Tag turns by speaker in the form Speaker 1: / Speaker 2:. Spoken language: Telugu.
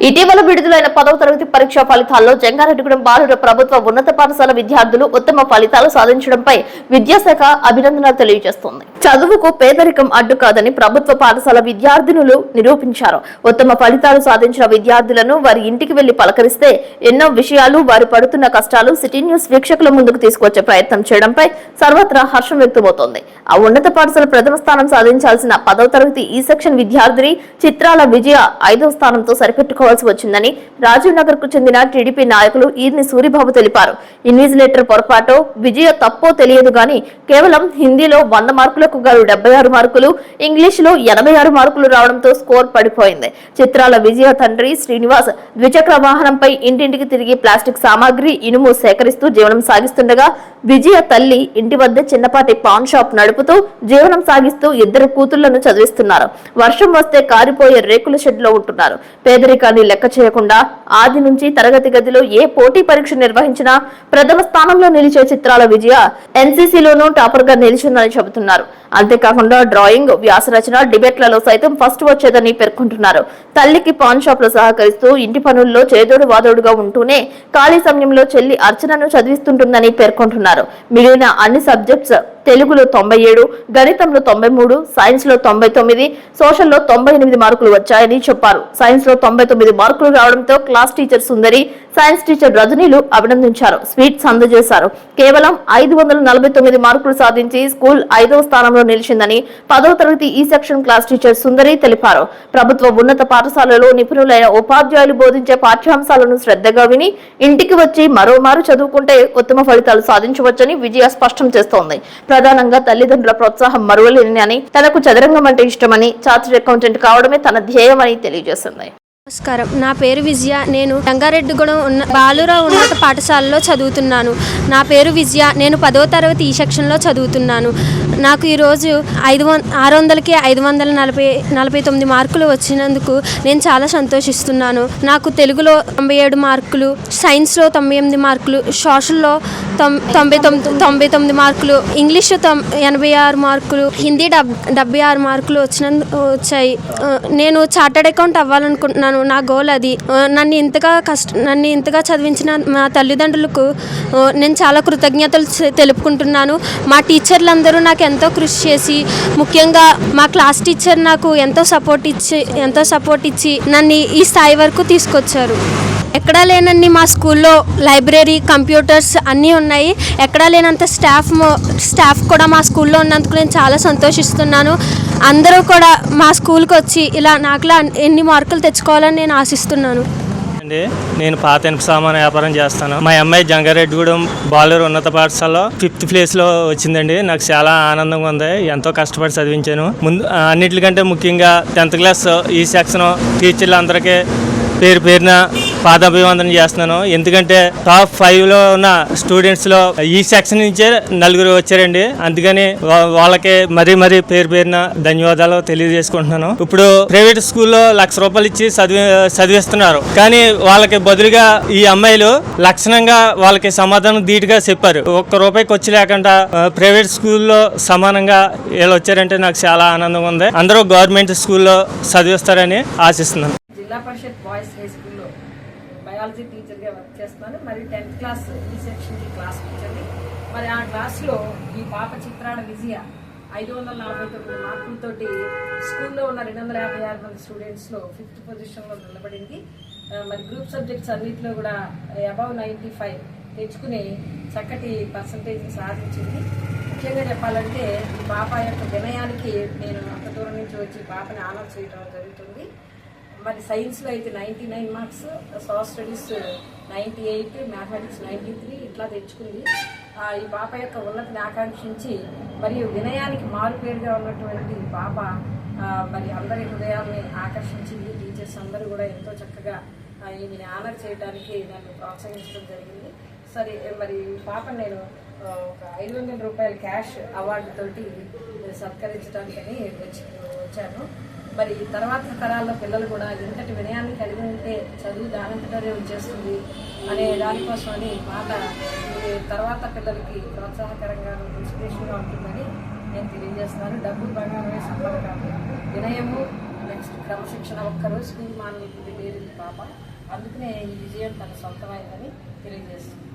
Speaker 1: ఇటీవల విడుదలైన 10వ తరగతి పరీక్షా ఫలితాల్లో జంగారెడ్డిగూడెం బాలుర ప్రభుత్వ ఉన్నత పాఠశాల విద్యార్థులు ఉత్తమ ఫలితాలు సాధించడంపై విద్యాశాఖ అభినందనలు తెలియజేస్తోంది. చదువుకు పేదరికం అడ్డు కాదని ప్రభుత్వ పాఠశాల విద్యార్థినులు నిరూపించారు. ఉత్తమ ఫలితాలు సాధించిన విద్యార్థులను వారి ఇంటికి వెళ్లి పలకరిస్తే ఎన్నో విషయాలు, వారు పడుతున్న కష్టాలు సిటీ న్యూస్ వీక్షకుల ముందుకు తీసుకొచ్చే ప్రయత్నం చేయడంపై సర్వత్రా హర్షం వ్యక్తమవుతోంది. ఆ ఉన్నత పాఠశాల ప్రథమ స్థానం సాధించాల్సిన 10వ తరగతి ఈ సెక్షన్ విద్యార్థిని చిత్రాల విజయ 5వ స్థానంతో సరిపెట్టుకోవాల్సి వచ్చిందని రాజీవ్ నగర్ కు చెందిన టీడీపీ నాయకులు ఈర్ని సూరిబాబు తెలిపారు. ఇన్విజిలేటర్ పొరపాటు విజయ తప్పో తెలియదు గాని కేవలం హిందీలో 100 మార్కులకు గారు 76 మార్కులు, ఇంగ్లీషులో 86 మార్కులు రావడంతో స్కోర్ పడిపోయింది. చిత్రాల విజయ తండ్రి శ్రీనివాస్ ద్విచక్ర వాహనంపై ఇంటింటికి తిరిగి ప్లాస్టిక్ సామాగ్రి, ఇనుము సేకరిస్తూ జీవనం సాగిస్తుండగా విజయ తల్లి ఇంటి వద్ద చిన్నపాటి పాన్ షాప్ నడుపుతూ జీవనం సాగిస్తూ 2 కూతుళ్లను చదివిస్తున్నారు. వర్షం వస్తే కారిపోయే రేకుల షెడ్ లో ఉంటున్నారు. పేదరికాన్ని లెక్క చేయకుండా ఆది నుంచి తరగతి గదిలో ఏ పోటీ పరీక్ష నిర్వహించినా ప్రథమ స్థానంలో నిలిచే చిత్రాల విజయ ఎన్సీసీలోనూ టాపర్ గా నిలిచిందని చెబుతున్నారు. అంతేకాకుండా డ్రాయింగ్, వ్యాసరచన, డిబేట్లలో సైతం ఫస్ట్ వచ్చేదని పేర్కొంటున్నారు. తల్లికి పాన్ షాప్ లో సహకరిస్తూ ఇంటి పనుల్లో చేదోడు వాదోడుగా ఉంటూనే ఖాళీ సమయంలో చెల్లి అర్చనను చదివిస్తుంటుందని పేర్కొంటున్నారు. మిగిలిన అన్ని సబ్జెక్ట్స్ తెలుగులో 97, గణితంలో 93, సైన్స్ లో 99, సోషల్ లో 98 మార్కులు వచ్చాయని చెప్పారు. సైన్స్ లో 99 మార్కులు రావడంతో క్లాస్ టీచర్ సుందరి, సైన్స్ టీచర్ రజనీలు అభినందించారు. స్వీట్స్ అందజేశారు. కేవలం 549 మార్కులు సాధించి స్కూల్ 5వ స్థానంలో నిలిచిందని 10వ తరగతి ఈ సెక్షన్ క్లాస్ టీచర్ సుందరి తెలిపారు. ప్రభుత్వ ఉన్నత పాఠశాలలో నిపుణులైన ఉపాధ్యాయులు బోధించే పాఠ్యాంశాలను శ్రద్ధగా విని ఇంటికి వచ్చి మరోమారు చదువుకుంటే ఉత్తమ ఫలితాలు సాధించవచ్చని విజయ స్పష్టం చేస్తోంది. ప్రధానంగా తల్లిదండ్రుల ప్రోత్సాహం మరువలేని, తనకు చదరంగం అంటే ఇష్టమని, చార్టెడ్ అకౌంటెంట్ కావడమే తన ధ్యేయమని తెలియజేసింది.
Speaker 2: నమస్కారం, నా పేరు విజయ. నేను జంగారెడ్డిగూడెం బాలుర ఉన్నత పాఠశాలలో చదువుతున్నాను. నా పేరు విజయ. నేను 10వ తరగతి ఈ సెక్షన్లో చదువుతున్నాను. నాకు ఈరోజు 600కి 549 మార్కులు వచ్చినందుకు నేను చాలా సంతోషిస్తున్నాను. నాకు తెలుగులో 97 మార్కులు, సైన్స్లో 98 మార్కులు, సోషల్లో 99 మార్కులు, ఇంగ్లీష్ 86 మార్కులు, హిందీ 76 మార్కులు వచ్చాయి. నేను చార్టెడ్ అకౌంట్ అవ్వాలనుకుంటున్నాను. నా గోల్ అది. నన్ను ఇంతగా చదివించిన మా తల్లిదండ్రులకు నేను చాలా కృతజ్ఞతలు తెలుపుకుంటున్నాను. మా టీచర్లందరూ నాకు ఎంతో కృషి చేసి, ముఖ్యంగా మా క్లాస్ టీచర్ నాకు ఎంతో సపోర్ట్ ఇచ్చి నన్ను ఈ స్థాయి వరకు తీసుకొచ్చారు. ఎక్కడా లేనన్ని మా స్కూల్లో లైబ్రరీ, కంప్యూటర్స్ అన్నీ ఉన్నాయి. ఎక్కడా లేనంత స్టాఫ్ కూడా మా స్కూల్లో ఉన్నందుకు నేను చాలా సంతోషిస్తున్నాను. అందరూ కూడా మా స్కూల్కి వచ్చి ఇలా నాకులా ఎన్ని మార్కులు తెచ్చుకోవాలని నేను ఆశిస్తున్నాను.
Speaker 3: నేను పాత ఇనుప సామాన్ వ్యాపారం చేస్తాను. మా అమ్మాయి జంగారెడ్డిగూడెం బాలుర ఉన్నత పాఠశాలలో 5th ప్లేస్లో వచ్చిందండి. నాకు చాలా ఆనందంగా ఉంది. ఎంతో కష్టపడి చదివించాను. ముందు అన్నిటికంటే ముఖ్యంగా 10th క్లాస్ ఈ సెక్షన్ టీచర్లు అందరికీ పేరున పాదాభివందన చేస్తున్నాను. ఎందుకంటే టాప్ 5లో ఉన్న స్టూడెంట్స్లో ఈ సెక్షన్ నుంచే 4 వచ్చారండి. అందుకని వాళ్ళకి మరీ పేరున ధన్యవాదాలు తెలియజేసుకుంటున్నాను. ఇప్పుడు ప్రైవేట్ స్కూల్లో ₹1,00,000 ఇచ్చి చదివిస్తున్నారు. కానీ వాళ్ళకి బదులుగా ఈ అమ్మాయిలు లక్షణంగా వాళ్ళకి సమాధానం ధీటుగా చెప్పారు. ₹1 ఖర్చు లేకుండా ప్రైవేట్ స్కూల్లో సమానంగా వీళ్ళు వచ్చారంటే నాకు చాలా ఆనందంగా ఉంది. అందరూ గవర్నమెంట్ స్కూల్లో చదివిస్తారని ఆశిస్తున్నాను.
Speaker 4: జిల్లా పరిషత్ బాయ్స్ హై స్కూల్లో బయాలజీ టీచర్గా వర్క్ చేస్తున్నాను. మరి 10th క్లాస్ ఈ సెక్షన్కి క్లాస్ టీచర్ని. మరి ఆ క్లాస్లో ఈ పాప చిత్రాల విజయ 549 మార్కులతోటి స్కూల్లో ఉన్న 256 మంది స్టూడెంట్స్లో 5th పొజిషన్లో నిలబడింది. మరి గ్రూప్ సబ్జెక్ట్స్ అన్నింటిలో కూడా అబవ్ 95 తెచ్చుకుని చక్కటి పర్సంటేజ్ సాధించింది. ముఖ్యంగా చెప్పాలంటే ఈ పాప యొక్క వినయానికి నేను అంత దూరం నుంచి వచ్చి పాపని ఆనర్ చేయడం జరుగుతుంది. మరి సైన్స్లో అయితే 99 మార్క్స్, సోషల్ స్టడీస్ 98, మ్యాథమెటిక్స్ 93 ఇట్లా తెచ్చుకుంది. ఈ పాప యొక్క ఉన్నతిని ఆకాంక్షించి మరియు వినయానికి మారుపేరుగా ఉన్నటువంటి ఈ పాప మరి అందరి హృదయాల్ని ఆకర్షించింది. టీచర్స్ అందరూ కూడా ఎంతో చక్కగా ఈమెని ఆనర్ చేయడానికి నన్ను ప్రోత్సహించడం జరిగింది. సరే, మరి పాప నేను ఒక ₹500 క్యాష్ అవార్డుతోటి సత్కరించడానికని వచ్చాను. మరి తర్వాత తరాల్లో పిల్లలు కూడా ఇంతటి వినయాన్ని కలిగి ఉంటే చదువు దానంతటనే వచ్చేస్తుంది అనే దానికోసమని మాట తర్వాత పిల్లలకి ప్రోత్సాహకరంగా ఇన్స్పిరేషన్గా ఉంటుందని నేను తెలియజేస్తున్నాను. డబ్బు బంగారమే సంపద కాదు, వినయము నెక్స్ట్ క్రమశిక్షణ ఒక్కరోజు స్కూల్ మానవులు లేరు ఈ పాప. అందుకనే ఈ విజయం తన సొంతమైందని తెలియజేస్తుంది.